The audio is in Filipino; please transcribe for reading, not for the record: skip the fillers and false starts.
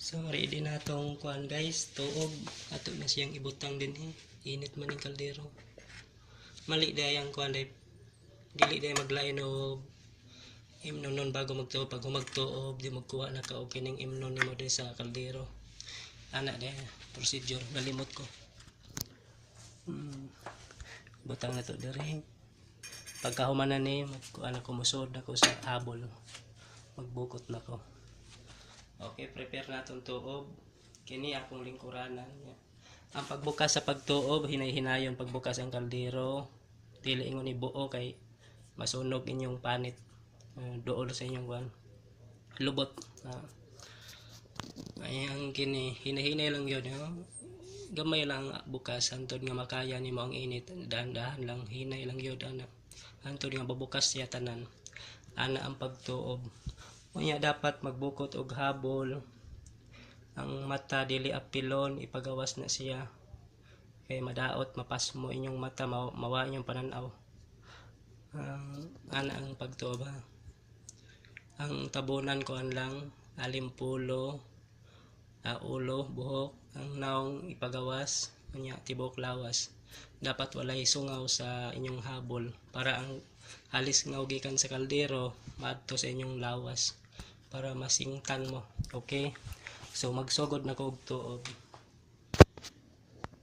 So ready na tong kuan guys, tuog ato na siyang ibutang din init man ning kaldero. Mali day ang kuan day dili day maglain og imnon bago magtuob. Pag humagtuob di magkuha na ka og kining imnon nimo day sa kaldero. Ana day procedure nalimot ko. Butang na to diri. Pagkahuman na ni magkuan ako musod ako sa habol. Magbukot na ko. Okay, prepare naton tuob. Kini akong lingkuranan. Ang pagbukas sa pagtuob, hinay-hinayon pagbukas ang kaldero. Dili ingon ibuo kay masunog inyong panit. Duol sa inyong kuan. Lubot. Ay ang kini hinay-hinay lang yun. Gamay lang bukas antod nga makaya nimo ang init. Dahan-dahan lang hinay lang yun ana. Antod nga babukas siya tanan. Ana ang pagtuob. Unya dapat magbukot og habol. Ang mata dili apilon, ipagawas na siya. Kay madaot mapasmo inyong mata, mawa inyong pananaw. Ana ang pagtuob ha. Ang tabunan ko lang alimpulo, ulo, buhok, ang naong ipagawas, unya tibok lawas. Dapat walay sungaw sa inyong habol para ang halis nga gikan sa kaldero maadto sa inyong lawas para masingtan mo. Okay? So magsugod na ko og tuob.